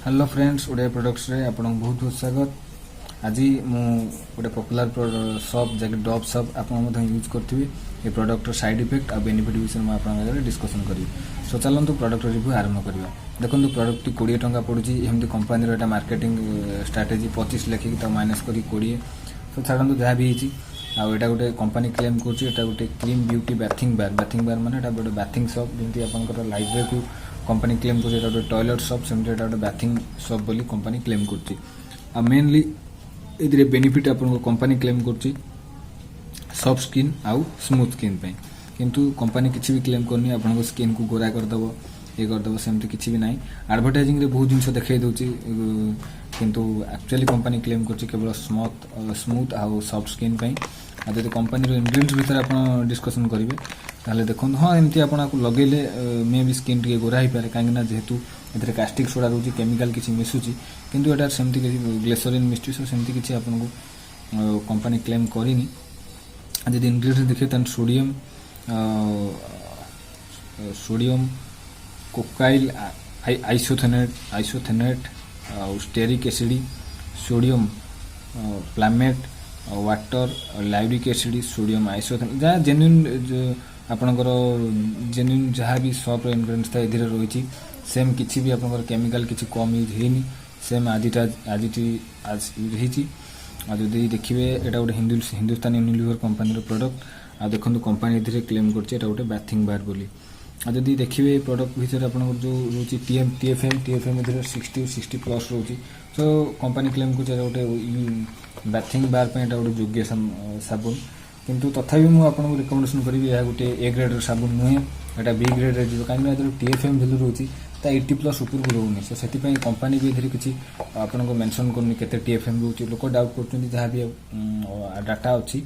Hello friends Odia products रे आपन बहुत बहुत स्वागत। आज मु गोटे पॉपुलर शॉप जैक डॉप शॉप आपन यूज करथिबे ए प्रोडक्ट साइड इफेक्ट आ बेनिफिट विषय में आपन आगे डिस्कशन करी। सो चलंतु प्रोडक्ट रिव्यू आरंभ करबा। देखंतु प्रोडक्ट 20 टंका पडुची एमती कंपनी रो एटा मार्केटिंग स्ट्रेटजी 25 लेखि त माइनस करी 20। सो छाडंतु जहा भी हिची आ एटा गोटे कंपनी क्लेम करची एटा गोटे क्रीम ब्यूटी बाथिंग बार माने एटा गोटे बाथिंग शॉप जेंती आपनकर लाइव रे को कंपनी क्लेम करची एटा गोटे टॉयलेट शॉप सेमती एटा गोटे बाथिंग शॉप बोली कंपनी क्लेम करची। आ मेनली इधरे बेनिफिट आपन कंपनी क्लेम करची सॉफ्ट स्किन आउ स्मूथ स्किन पे, किंतु कंपनी किछि भी क्लेम करनी आपन स्किन को गोरा कर दबो ये कर दबो सेमती किछि भी नाही। एडवर्टाइजिंग रे बहुत जिंस देखाई दोची किंतु एक्चुअली कंपनी क्लेम करची केवल स्मूथ आउ सॉफ्ट स्किन पे। आ जदि कंपनी रो इंग्रेडिएंट्स भीतर आपन डिस्कशन करिवे ताले देखन हां एमती आपन को लगेले मे भी स्किन टिके गोरा ही पारे कांगना जेहेतु एथरे कास्टिक सोडा रोची केमिकल किछि मिसुची, किंतु एटा सेमती किछि ग्लिसरीन मिस्ट्री सेमती किछि आपन को कंपनी क्लेम करिनी। जदि इंग्रेडिएंट्स देखिए तन sodium cocoyl isethionate stearic acid sodium palmitate water lauric acid sodium isethionate जहाँ जेन्युइन आपनकर जेन्युइन जहाँ भी शॉप इंग्रेडिएंट्स था एधिरे रही सेम किछि भी आपनकर केमिकल किछि कम यूज हेनी सेम आज यूज हेची। आ जदि देखिए एटा गोटे हिंदुस्तान यूनिलीवर कंपनी रो प्रोडक्ट आ देखंतु कंपनी एधिरे क्लेम करछि एटा गोटे बाथिंग बार बोली। आ जदि देखिए प्रोडक्ट भीतर आपनकर जो रोची टीएफएम एधिरे 60 प्लस रोची। सो कंपनी क्लेम करछि एटा गोटे बाथिंग बार पे एटा गोटे योग्य साबुन, किंतु तथापि मु आपन रिकमेंडेशन करिवि या गोटे ए ग्रेड रो साबुन नुहे एटा बी ग्रेड रे जो काइन एधिरे टीएफएम वैल्यू रोची ता 80 प्लस ऊपर को रोनी। सो सेति पई कंपनी भी एधिरे किछि आपन को मेंशन करनी केते टीएफएम रोची। लोक डाउट करछन्ती जहा भी डाटा अछि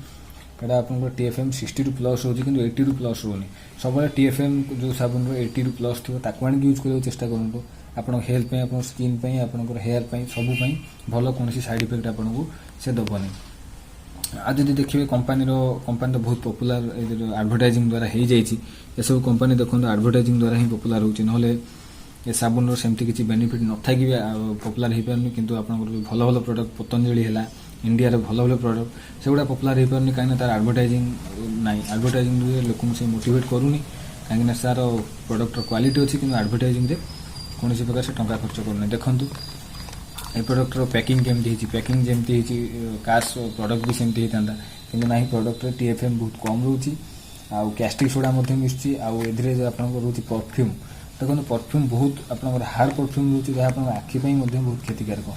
एटा आपन को टीएफएम 60 प्लस होची किंतु 80 प्लस रोनी। सबले टीएफएम जो साबुन रो 80 प्लस थिबो ताको आनि यूज करियो चेष्टा करंतु आपन हेल्थ पे आपन स्किन पे आपन को हेयर पे सब पे भलो कोनसी साइड इफेक्ट आपन को से दबनी। आज जदि देखिए कंपनी तो बहुत पॉपुलर एडवर्टाइजिंग द्वारा हो जाइए ये सब कंपनी देखो एडवर्टाइजिंग द्वारा ही पॉपुलर होची, नहले ये साबुन सेमती किसी बेनिफिट न था कि पॉपुलर हो पारनी। किंतु आपन भल भल प्रोडक्ट पतंजलि है इंडिया रे भल भल प्रोडक्ट सेगुड़ा पॉपुलर हो पारनी कहीं तार एडवर्टाइजिंग नाई। एडवर्टाइजिंग लोक से मोटिवेट करूनी कहीं सार प्रोडक्ट क्वालिटी अच्छी कि एडवर्टाइजिंग कौन प्रकार से टंका खर्च करना। देखंतु ए प्रोडक्ट रो पैकिंग केमती हिची पैकिंग जेमती हिची काश प्रोडक्ट भी सेमती हितांदा किंतु नाही प्रोडक्ट रे टीएफएम बहुत कम रहउची आ कास्टिक सोडा मध्ये मिसची आ एधिरे जे आपन को रहउची परफ्यूम। देखो परफ्यूम बहुत आपन हार्ड परफ्यूम रहउची जे आपन आखि पई मध्ये बहुत क्षतिकारक।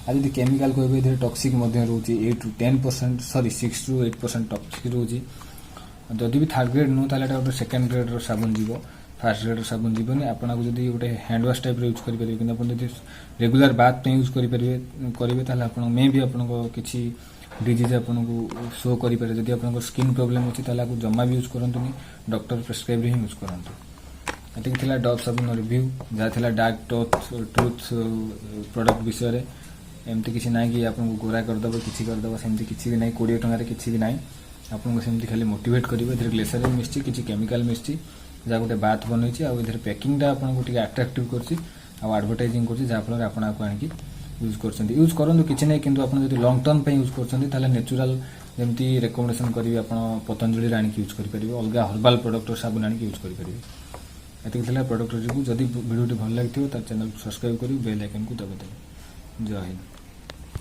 आ जदि केमिकल कहबे एधिरे टॉक्सिक मध्ये रहउची 8 to 10% सॉरी 6 to 8% टॉक्सिक रहउची। जदि भी थर्ड ग्रेड नो ताले एटा सेकंड ग्रेड रो साबुन जीवो फास्ट ग्रेड साबुन जीवनी। आपन को जदि गोटे हैंड वॉश टाइप यूज करि परिबे किंतु आपन जदि रेगुलर बाथ पे यूज करि परिबे ताले आपन मे भी आपन को किछि डिजीज आपन को शो करि पारे। जदि आपन को स्किन प्रॉब्लम अछि ताले को जम्मा भी यूज करंतुनी डॉक्टर प्रिस्क्राइब ही यूज करंतु। एतिक थिला डॉव साबुन रिव्यू जा थिला डार्क टूथ प्रोडक्ट विषय रे एमती किछि नाही कि आपन को गोरा कर दबो किछि कर दबो सेमती किछि भी नाही 20 टंका रे किछि भी नाही। आपन को सेमती खाली मोटिवेट करिवे एथिरे ग्लिसरीन मिसची किछि केमिकल मिसची जा गोटे बात बनैछि आ इधर पैकिंग टा आपन को टिके अट्रैक्टिव करछि आ एडवर्टाइजिंग करछि जा फल आपन को आनि यूज करछन्ती। यूज करंतु किछि नै किंतु आपन जदि लॉन्ग टर्म पे यूज करछन्ती ताले नेचुरल जेमती रिकमेंडेशन करिवे आपन पतंजलि राणी यूज करि परिबे अलगा हर्बल प्रोडक्ट साबुन आनि यूज करि परिबे। एतिक थिला प्रोडक्ट रिव्यू जदि वीडियो भल लागथियो त चैनल को सब्सक्राइब करि बेल आइकन को दबाइ देबे। जय हिंद।